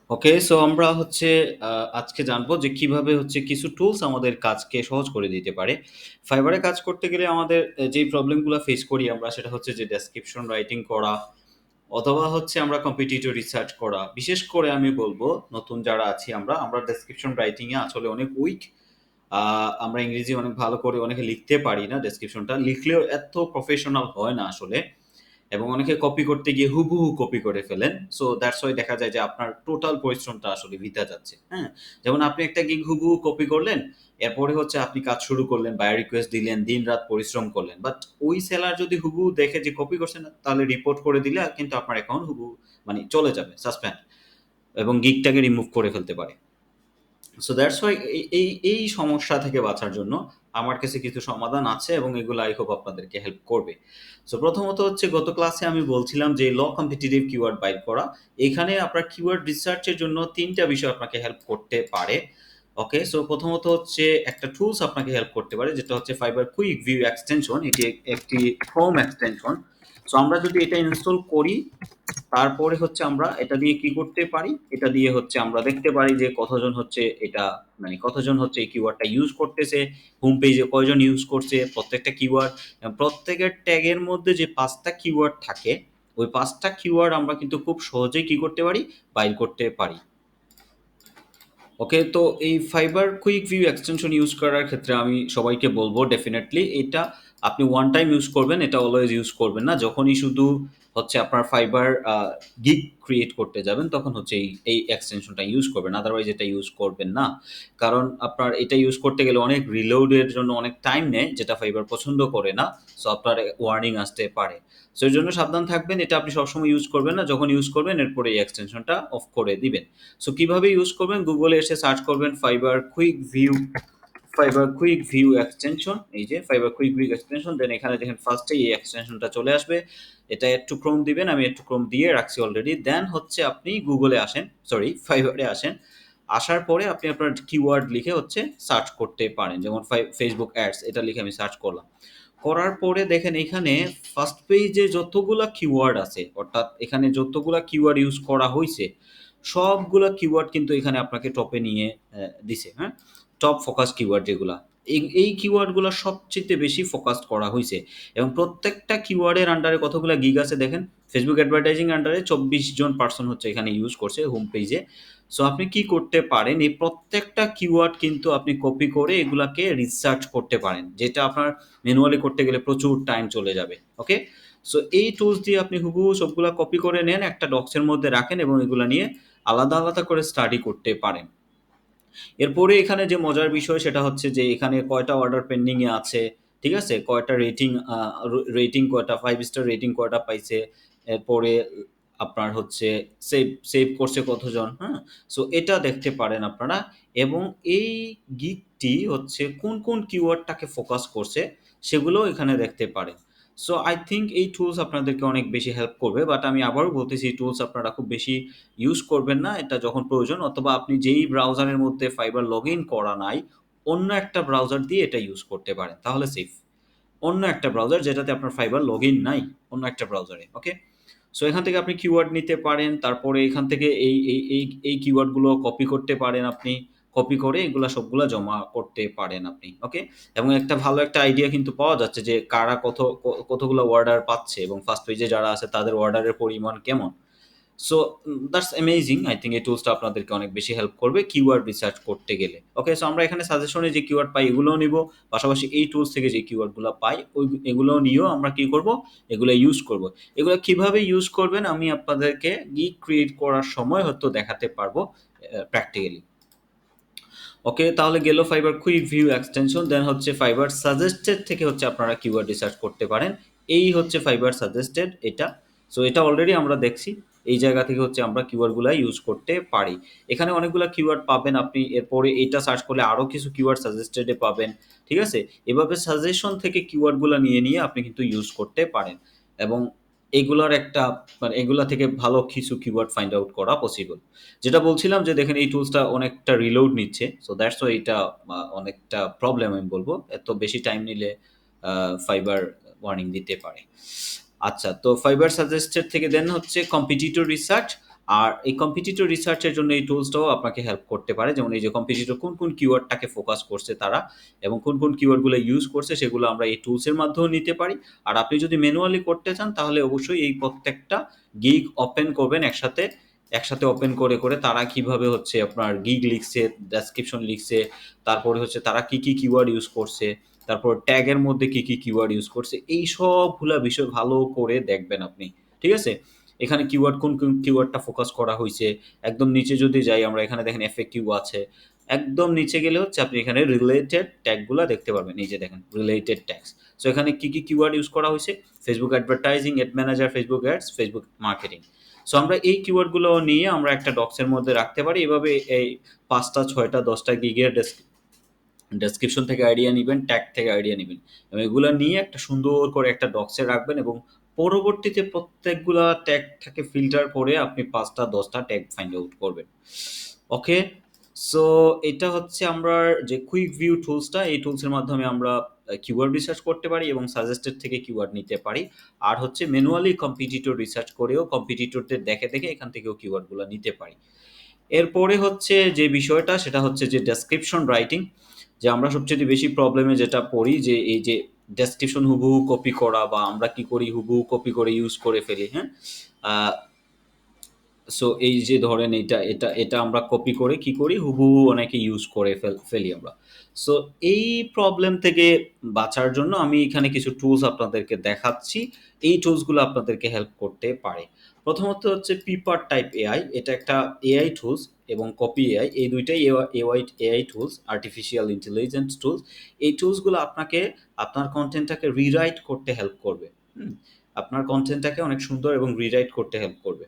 ওকে, so আমরা হচ্ছে আজকে জানবো যে কিভাবে হচ্ছে কিছু টুলস আমাদের কাজকে সহজ করে দিতে পারে। ফাইবারে কাজ করতে গেলে আমাদের যেই প্রবলেমগুলো ফেস করি আমরা, সেটা হচ্ছে যে ডেসক্রিপশন রাইটিং করা অথবা হচ্ছে আমরা কম্পিটিটিভ রিসার্চ করা। বিশেষ করে আমি বলবো নতুন যারা আছি আমরা ডেসক্রিপশন রাইটিং এ আসলে অনেক উইক। আমরা ইংরেজি অনেক ভালো করে অনেকে লিখতে পারি না, ডেসক্রিপশনটা লিখলেও এত প্রফেশনাল হয় না আসলে, এবং অনেকে কপি করতে গিয়ে হুবহু কপি করে ফেলেন। সো দ্যাটস ওয়াই দেখা যায় যে আপনার টোটাল পরিশ্রমটা আসলে বৃথা যাচ্ছে। হ্যাঁ, যেমন আপনি একটা গিগ হুবহু কপি করলেন, এরপরে হচ্ছে আপনি কাজ শুরু করলেন, বায়ার রিকোয়েস্ট দিলেন, দিন রাত পরিশ্রম করলেন, বাট ওই সেলার যদি হুবহু দেখে যে কপি করছেন না, তাহলে রিপোর্ট করে দিলে কিন্তু আপনার অ্যাকাউন্ট হুবহু মানে চলে যাবে সাসপেন্ড, এবং গিগটাকে রিমুভ করে ফেলতে পারে। সো দ্যাটস ওয়াই এই সমস্যা থেকে বাঁচার জন্য আমার কাছে কিছু সমাধান আছে, এবং এগুলো আই হোপ আপনাদেরকে হেল্প করবে। সো প্রথমত হচ্ছে, গত ক্লাসে আমি বলছিলাম যে কম্পিটিটিভ কিওয়ার্ড বাইর করা। এখানে আপনার কিওয়ার্ড রিসার্চের জন্য তিনটা বিষয় আপনাকে হেল্প করতে পারে। ওকে, সো প্রথমত হচ্ছে একটা টুলস আপনাকে হেল্প করতে পারে, যেটা হচ্ছে ফাইবার কুইক ভিউ এক্সটেনশন। এটি একটি ক্রোম এক্সটেনশন। সো আমরা যদি এটা ইনস্টল করি, তারপরে হচ্ছে আমরা এটা দিয়ে কি করতে পারি, এটা দিয়ে হচ্ছে আমরা দেখতে পারি যে কতজন হচ্ছে এটা, মানে কতজন হচ্ছে এই কিওয়ার্ডটা ইউজ করতেছে, হোম পেজে কয়জন ইউজ করছে প্রত্যেকটা কিওয়ার্ড। প্রত্যেকের ট্যাগের মধ্যে যে ৫টা কিওয়ার্ড থাকে, ওই ৫টা কিওয়ার্ড আমরা কিন্তু খুব সহজেই কি করতে পারি, বাইর করতে পারি। ওকে, তো এই fibre quick view extension use করার ক্ষেত্রে আমি সবাইকে বলবো ডেফিনেটলি এটা আপনি ওয়ান টাইম ইউজ করবেন, এটা অলওয়েজ ইউজ করবেন না। যখনই শুধু হচ্ছে আপনার ফাইবার গিগ ক্রিয়েট করতে যাবেন, তখন হচ্ছে এই এক্সটেনশনটা ইউজ করবেন, আদারওয়াইজ এটা ইউজ করবেন না। কারণ আপনার এটা ইউজ করতে গেলে অনেক রিলোডের জন্য অনেক টাইম নেয়, যেটা ফাইবার পছন্দ করে না। সো আপনার ওয়ার্নিং আসতে পারে। সো এর জন্য সাবধান থাকবেন, এটা আপনি সবসময় ইউজ করবেন না। যখন ইউজ করবেন এরপরে এই এক্সটেনশনটা অফ করে দিবেন। সো কিভাবে ইউজ করবেন, গুগলে এসে সার্চ করবেন ফাইবার কুইক ভিউ এক্সটেনশন। এই যে ফাইবার কুইক ভিউ এক্সটেনশন, দেন এখানে দেখেন ফার্স্টে এই এক্সটেনশনটা চলে আসবে। এটা একটু ক্রোম দিবেন, আমি একটু ক্রোম দিয়ে রাখছি অলরেডি। দেন হচ্ছে আপনি গুগলে আসেন, সরি ফাইবারে আসেন। আসার পরে আপনি আপনার কিওয়ার্ড লিখে হচ্ছে সার্চ করতে পারেন, যেমন ফেসবুক অ্যাডস এটা লিখে আমি সার্চ করলাম। করার পরে দেখেন এখানে ফার্স্ট পেজে যতগুলা কিওয়ার্ড আছে, অর্থাৎ এখানে যতগুলা কিওয়ার্ড ইউজ করা হয়েছে, সবগুলা কিওয়ার্ড কিন্তু এখানে আপনাকে টপে নিয়ে দিছে। হ্যাঁ, টপ ফোকাস কিওয়ার্ড যেগুলা, এই কিওয়ার্ডগুলো সবচেয়ে বেশি ফোকাস করা হয়েছে, এবং প্রত্যেকটা কিওয়ার্ডের আন্ডারে কতগুলা গিগ আছে দেখেন। ফেসবুক অ্যাডভার্টাইজিং আন্ডারে ২৪ জন পার্সন হচ্ছে এখানে ইউজ করছে হোম পেজে। সো আপনি কি করতে পারেন, এই প্রত্যেকটা কিওয়ার্ড কিন্তু আপনি কপি করে এগুলাকে রিসার্চ করতে পারেন, যেটা আপনার ম্যানুয়ালি করতে গেলে প্রচুর টাইম চলে যাবে। ওকে, সো এই টুলস দিয়ে আপনি হুবহু সবগুলা কপি করে নেন, একটা ডক্সের মধ্যে রাখেন, এবং এগুলা নিয়ে আলাদা আলাদা করে স্টাডি করতে পারেন। এরপরে এখানে যে মজার বিষয় সেটা হচ্ছে যে এখানে কয়টা অর্ডার পেন্ডিং এ আছে, ঠিক আছে, কয়টা রেটিং, রেটিং কয়টা, 5 স্টার রেটিং কয়টা পাইছে, এরপরে আপনার হচ্ছে সেভ সেভ করছে কতজন। হ্যাঁ, সো এটা দেখতে পারেন আপনারা, এবং এই গিগটি হচ্ছে কোন কোন কিওয়ার্ডটাকে ফোকাস করছে সেগুলো এখানে দেখতে পারেন। সো আই থিঙ্ক এই টুলস আপনাদেরকে অনেক বেশি হেল্প করবে, বাট আমি আবারও বলতেছি এই টুলস আপনারা খুব বেশি ইউজ করবেন না, এটা যখন প্রয়োজন, অথবা আপনি যেই ব্রাউজারের মধ্যে ফাইবার লগ ইন করা নাই, অন্য একটা ব্রাউজার দিয়ে এটা ইউজ করতে পারেন, তাহলে সেফ। অন্য একটা ব্রাউজার যেটাতে আপনার ফাইবার লগ ইন নাই, অন্য একটা ব্রাউজারে। ওকে, সো এখান থেকে আপনি কিওয়ার্ড নিতে পারেন, তারপরে এখান থেকে এই কিওয়ার্ডগুলো কপি করতে পারেন আপনি, কপি করে এগুলা সবগুলা জমা করতে পারেন আপনি। ওকে, এবং একটা ভালো একটা আইডিয়া কিন্তু পাওয়া যাচ্ছে যে কারা কতগুলো অর্ডার পাচ্ছে, এবং ফার্স্ট পেজে যারা আছে তাদের অর্ডারের পরিমাণ কেমন। So that's amazing. I think এই টুলসটা আপনাদেরকে অনেক বেশি হেল্প করবে কিওয়ার্ড রিসার্চ করতে গেলে। ওকে, সো আমরা এখানে সাজেশনে যে কিওয়ার্ড পাই এগুলোও নিব, পাশাপাশি এই টুলস থেকে যে কিওয়ার্ডগুলো পাই এগুলোও নিয়েও আমরা কি করব, এগুলো ইউজ করব। এগুলো কিভাবে ইউজ করবেন আমি আপনাদেরকে গিগ ক্রিয়েট করার সময় হয়তো দেখাতে পারবো প্র্যাকটিক্যালি। ওকে, তাহলে গেল ফাইবার কুইক ভিউ এক্সটেনশন। দেন হচ্ছে ফাইবার সাজেস্টেড থেকে হচ্ছে আপনারা কিওয়ার্ড রিসার্চ করতে পারেন। এই হচ্ছে ফাইবার সাজেস্টেড এটা। সো এটা অলরেডি আমরা দেখছি, এই জায়গা থেকে হচ্ছে আমরা কিওয়ার্ডগুলো ইউজ করতে পারি। এখানে অনেকগুলো কিওয়ার্ড পাবেন আপনি, এরপরে এটা সার্চ করলে আরও কিছু কিওয়ার্ড সাজেস্টেডে পাবেন। ঠিক আছে, এভাবে সাজেশন থেকে কিওয়ার্ডগুলো নিয়ে নিয়ে আপনি কিন্তু ইউজ করতে পারেন, এবং এগুলার একটা মানে এগুলা থেকে ভালো কিছু কিওয়ার্ড ফাইন্ড আউট করা পসিবল। যেটা বলছিলাম যে দেখেন এই টুলসটা অনেকটা রিলোড নিচ্ছে, সো দ্যাটস ওয়াই এটা অনেকটা প্রবলেম আমি বলবো, এত বেশি টাইম নিলে ফাইবার ওয়ার্নিং দিতে পারে। আচ্ছা, তো ফাইবার সাজেস্টেড থেকে দেন হচ্ছে কম্পিটিটর রিসার্চ। আর এই কম্পিটিটর রিসার্চের জন্য এই টুলসটাও আপনাকে হেল্প করতে পারে। যেমন এই যে কম্পিটিটর কোন কিওয়ার্ডটাকে ফোকাস করছে তারা এবং কোন কিওয়ার্ডগুলো ইউজ করছে সেগুলো আমরা এই টুলসের মাধ্যমেও নিতে পারি। আর আপনি যদি ম্যানুয়ালি করতে চান তাহলে অবশ্যই এই প্রত্যেকটা গিগ ওপেন করবেন একসাথে ওপেন করে তারা কিভাবে হচ্ছে আপনার গিগ লিখছে, ডেসক্রিপশন লিখছে, তারপরে হচ্ছে তারা কি কিওয়ার্ড ইউজ করছে, তারপর ট্যাগের মধ্যে কি কিওয়ার্ড ইউজ করছে, এই সবগুলা বিষয় ভালো করে দেখবেন আপনি। ঠিক আছে? এখানে কিওয়ার্ড কোন কিওয়ার্ডটা ফোকাস করা হইছে। একদম নিচে যদি যাই আমরা এখানে দেখেন এফএকিউ আছে। একদম নিচে গেলে হচ্ছে আপনি এখানে রিলেটেড ট্যাগগুলা দেখতে পারবেন। এই যে দেখেন রিলেটেড ট্যাগস। সো এখানে কি কিওয়ার্ড ইউজ করা হইছে? Facebook advertising, ad manager, Facebook ads, Facebook marketing. So আমরা এই কিওয়ার্ডগুলো নিয়ে আমরা একটা ডক্সের মধ্যে রাখতে পারি। এভাবে এই ৫টা, ৬টা, ১০টা গিগের ডেসক্রিপশন থেকে আইডিয়া নিবেন, ট্যাগ থেকে আইডিয়া নিবেন এবং এগুলো নিয়ে একটা সুন্দর করে একটা ডক্সে রাখবেন এবং পরবর্তীতে প্রত্যেকগুলা ট্যাগটাকে ফিল্টার করে আপনি ৫টা ১০টা ট্যাগ ফাইন্ড আউট করবেন। ওকে? সো এটা হচ্ছে আমরা যে কুইক ভিউ টুলসটা, এই টুলসের মাধ্যমে আমরা কিওয়ার্ড রিসার্চ করতে পারি এবং সাজেস্টেড থেকে কিওয়ার্ড নিতে পারি। আর হচ্ছে ম্যানুয়ালি কম্পিটিটর রিসার্চ করেও কম্পিটিটরদের দেখে এখান থেকেও কিওয়ার্ডগুলো নিতে পারি। এরপরে হচ্ছে যে বিষয়টা সেটা হচ্ছে যে ডেসক্রিপশন রাইটিং। যে আমরা সবচেয়ে বেশি প্রবলেমে যেটা পড়ি যে এই যে ডেসক্রিপশন হুবহু কপি করা বা আমরা কি করি হুবহু কপি করে ইউজ করে ফেলি, হ্যাঁ? সো এই যে ধরেন এটা আমরা কপি করে কি করি হুবহু অনেকে ইউজ করে ফেলি আমরা। সো এই প্রবলেম থেকে বাঁচার জন্য আমি এখানে কিছু টুলস আপনাদেরকে দেখাচ্ছি। এই টুলসগুলো আপনাদেরকে হেল্প করতে পারে। প্রথমত হচ্ছে পিপার টাইপ এআই। এটা একটা এআই টুলস এবং কপি এআই, এই দুইটাই AI tools, artificial intelligence tools. এই টুলসগুলো আপনাকে আপনার কন্টেন্টটাকে রিরাইট করতে হেল্প করবে। হুম? আপনার কন্টেন্টটাকে অনেক সুন্দর এবং রিরাইট করতে হেল্প করবে।